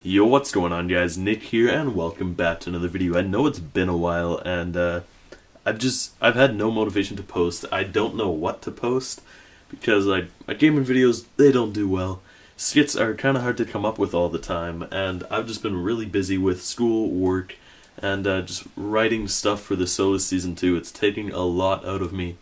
Yo, what's going on, guys? Nick here, and welcome back to another video. I know it's been a while, and I've had no motivation to post. I don't know what to post, because my gaming videos, they don't do well. Skits are kind of hard to come up with all the time, and I've just been really busy with school, work, and just writing stuff for the Solus Season 2. It's taking a lot out of me.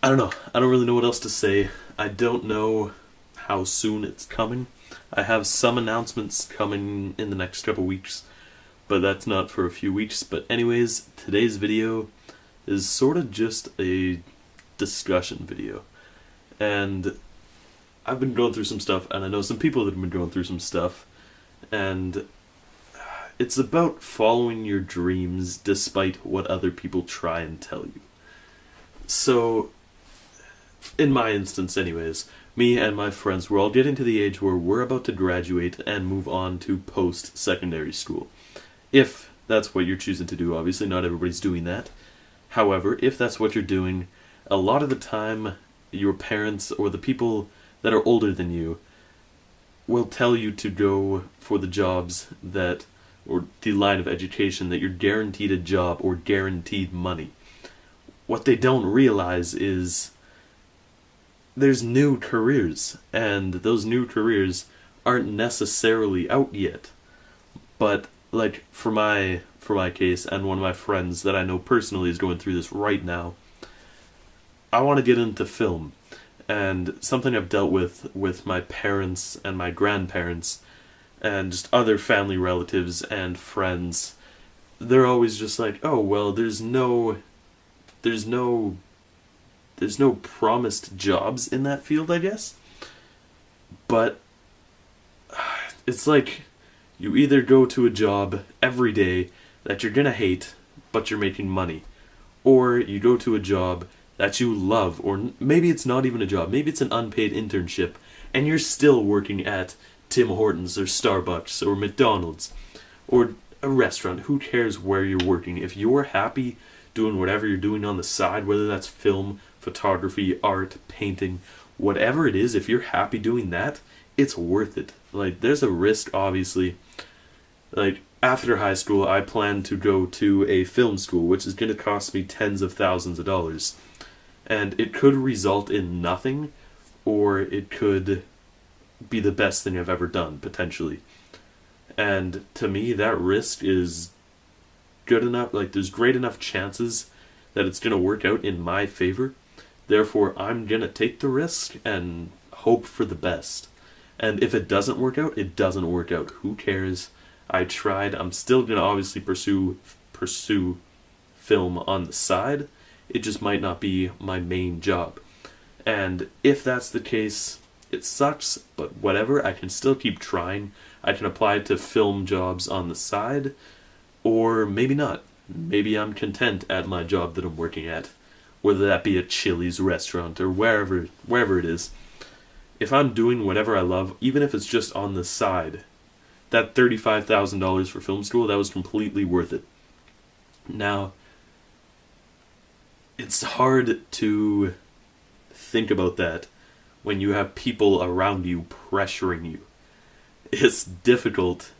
I don't know. I don't really know what else to say. I don't know how soon it's coming. I have some announcements coming in the next couple weeks, but that's not for a few weeks. But anyways, today's video is sort of just a discussion video. And I've been going through some stuff, and I know some people that have been going through some stuff, and it's about following your dreams despite what other people try and tell you. So, in my instance anyways, me and my friends, we're all getting to the age where we're about to graduate and move on to post-secondary school. If that's what you're choosing to do, obviously not everybody's doing that. However, if that's what you're doing, a lot of the time your parents or the people that are older than you will tell you to go for the jobs that, or the line of education that you're guaranteed a job or guaranteed money. What they don't realize is there's new careers, and those new careers aren't necessarily out yet. But like for my case, and one of my friends that I know personally is going through this right now, I want to get into film. And something I've dealt with my parents and my grandparents and just other family relatives and friends, they're always just like, oh well, there's no promised jobs in that field, I guess. But it's like you either go to a job every day that you're gonna hate, but you're making money, or you go to a job that you love, or maybe it's not even a job, maybe it's an unpaid internship, and you're still working at Tim Hortons or Starbucks or McDonald's or a restaurant. Who cares where you're working? If you're happy doing whatever you're doing on the side, whether that's film, photography, art, painting, whatever it is, if you're happy doing that, it's worth it. Like, there's a risk, obviously. Like, after high school, I plan to go to a film school, which is going to cost me tens of thousands of dollars. And it could result in nothing, or it could be the best thing I've ever done, potentially. And to me, that risk is good enough, like there's great enough chances that it's going to work out in my favor. Therefore, I'm going to take the risk and hope for the best. And if it doesn't work out, it doesn't work out. Who cares? I tried. I'm still going to obviously pursue film on the side. It just might not be my main job. And if that's the case, it sucks, but whatever, I can still keep trying. I can apply to film jobs on the side, or maybe not. Maybe I'm content at my job that I'm working at, whether that be a Chili's restaurant or wherever it is. If I'm doing whatever I love, even if it's just on the side, that $35,000 for film school, that was completely worth it. Now, it's hard to think about that when you have people around you pressuring you. It's difficult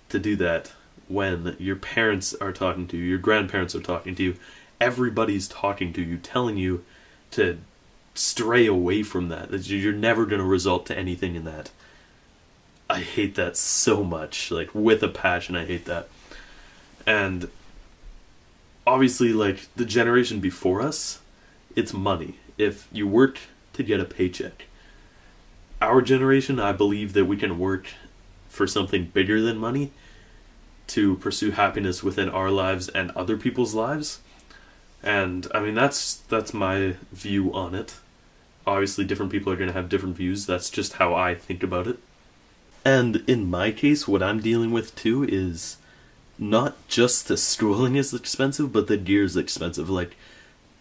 to do that when your parents are talking to you, your grandparents are talking to you, everybody's talking to you, telling you to stray away from that you're never going to result to anything in that. I hate that so much, like with a passion. I hate that. And obviously, like the generation before us, it's money. If you work to get a paycheck. Our generation, I believe that we can work for something bigger than money to pursue happiness within our lives and other people's lives. And I mean, that's my view on it. Obviously, different people are going to have different views. That's just how I think about it. And in my case, what I'm dealing with too is not just the schooling is expensive, but the gear is expensive. Like,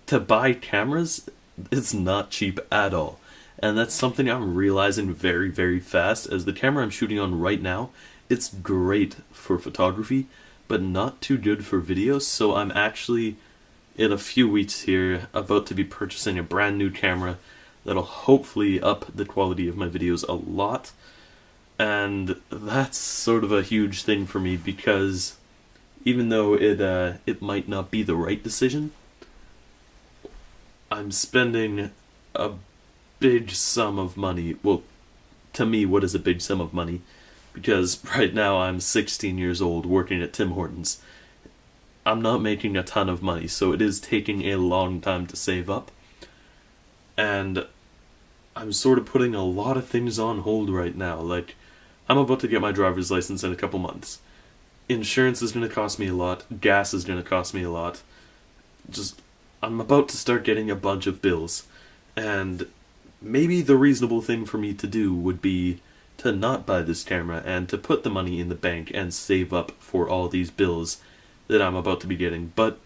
to buy cameras, it's not cheap at all. And that's something I'm realizing very, very fast, as the camera I'm shooting on right now, it's great for photography, but not too good for videos. So I'm actually, in a few weeks here, about to be purchasing a brand new camera that'll hopefully up the quality of my videos a lot. And that's sort of a huge thing for me because even though it might not be the right decision, I'm spending a big sum of money. Well, to me, what is a big sum of money? Because right now I'm 16 years old working at Tim Hortons. I'm not making a ton of money, so it is taking a long time to save up. And I'm sort of putting a lot of things on hold right now. Like, I'm about to get my driver's license in a couple months. Insurance is going to cost me a lot. Gas is going to cost me a lot. I'm about to start getting a bunch of bills. And maybe the reasonable thing for me to do would be to not buy this camera and to put the money in the bank and save up for all these bills that I'm about to be getting. But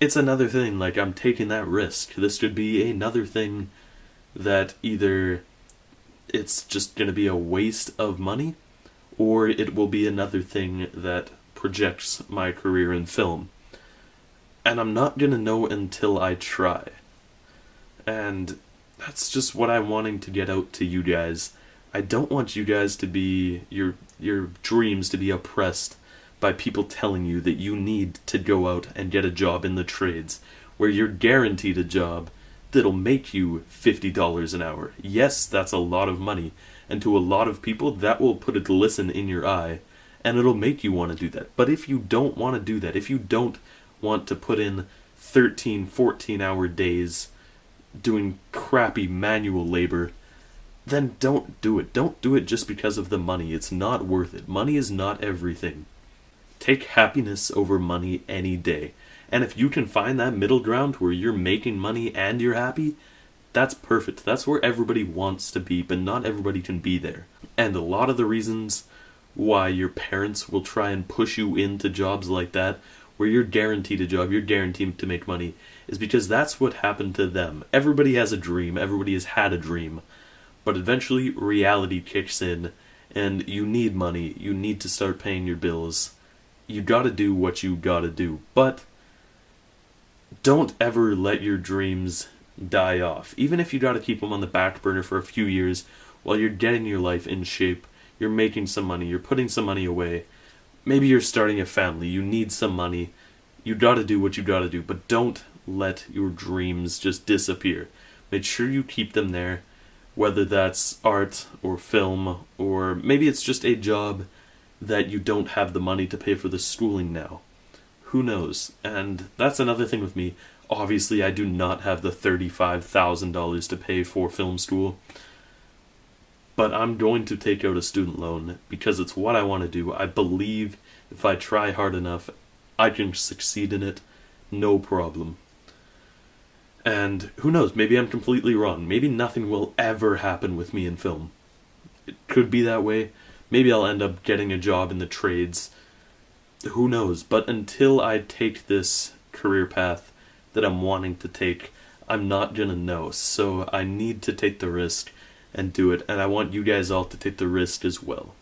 it's another thing, like, I'm taking that risk. This could be another thing that either it's just going to be a waste of money, or it will be another thing that projects my career in film. And I'm not going to know until I try. And that's just what I'm wanting to get out to you guys. I don't want you guys to be, your dreams to be oppressed by people telling you that you need to go out and get a job in the trades, where you're guaranteed a job that'll make you $50 an hour. Yes, that's a lot of money, and to a lot of people, that will put a glisten in your eye, and it'll make you want to do that. But if you don't want to do that, if you don't want to put in 13, 14-hour days doing crappy manual labor, then don't do it. Don't do it just because of the money. It's not worth it. Money is not everything. Take happiness over money any day. And if you can find that middle ground where you're making money and you're happy, that's perfect. That's where everybody wants to be, but not everybody can be there. And a lot of the reasons why your parents will try and push you into jobs like that, where you're guaranteed a job, you're guaranteed to make money, is because that's what happened to them. Everybody has a dream, everybody has had a dream, but eventually reality kicks in, and you need money, you need to start paying your bills. You gotta do what you gotta do, but don't ever let your dreams die off. Even if you gotta keep them on the back burner for a few years while you're getting your life in shape, you're making some money, you're putting some money away, maybe you're starting a family, you need some money, you gotta do what you gotta do, but don't let your dreams just disappear. Make sure you keep them there, whether that's art or film, or maybe it's just a job that you don't have the money to pay for the schooling now. Who knows? And that's another thing with me. Obviously, I do not have the $35,000 to pay for film school, but I'm going to take out a student loan because it's what I want to do. I believe if I try hard enough, I can succeed in it, no problem. And who knows, maybe I'm completely wrong. Maybe nothing will ever happen with me in film. It could be that way. Maybe I'll end up getting a job in the trades. Who knows? But until I take this career path that I'm wanting to take, I'm not gonna know. So I need to take the risk and do it. And I want you guys all to take the risk as well.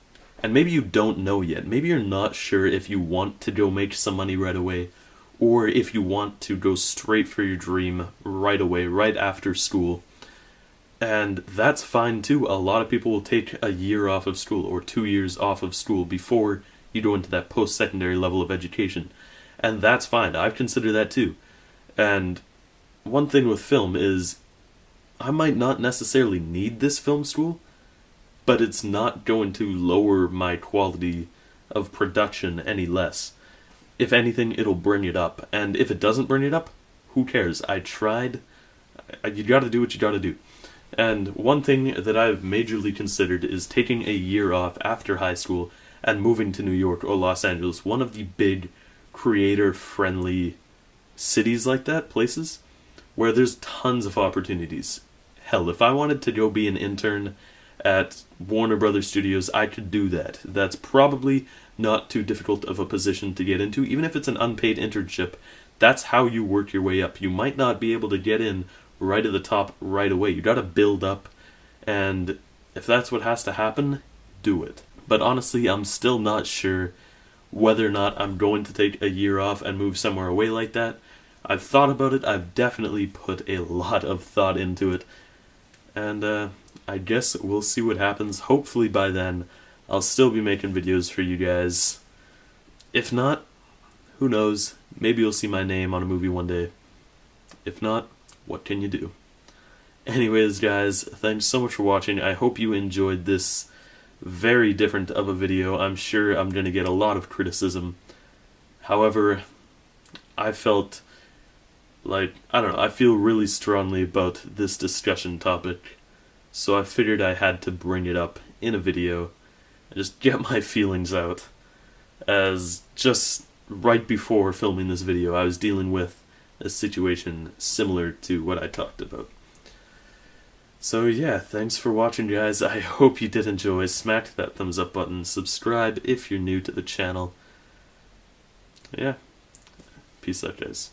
And maybe you don't know yet. Maybe you're not sure if you want to go make some money right away, or if you want to go straight for your dream right away, right after school. And that's fine too. A lot of people will take a year off of school or 2 years off of school before you go into that post-secondary level of education. And that's fine. I've considered that too. And one thing with film is I might not necessarily need this film school, but it's not going to lower my quality of production any less. If anything, it'll bring it up. And if it doesn't bring it up, who cares? I tried. You gotta do what you gotta do. And one thing that I've majorly considered is taking a year off after high school and moving to New York or Los Angeles, one of the big creator-friendly cities like that, places, where there's tons of opportunities. Hell, if I wanted to go be an intern at Warner Brothers Studios, I could do that. That's probably not too difficult of a position to get into, even if it's an unpaid internship. That's how you work your way up. You might not be able to get in right at the top right away. You gotta build up, and if that's what has to happen, do it. But honestly, I'm still not sure whether or not I'm going to take a year off and move somewhere away like that. I've thought about it. I've definitely put a lot of thought into it, and I guess we'll see what happens. Hopefully by then I'll still be making videos for you guys. If not, who knows, maybe you'll see my name on a movie one day. If not, what can you do? Anyways, guys, thanks so much for watching. I hope you enjoyed this very different of a video. I'm sure I'm going to get a lot of criticism. However, I felt like, I don't know, I feel really strongly about this discussion topic, so I figured I had to bring it up in a video and just get my feelings out, as just right before filming this video I was dealing with a situation similar to what I talked about. So yeah, thanks for watching, guys. I hope you did enjoy. Smack that thumbs up button, subscribe if you're new to the channel. Yeah, peace out, guys.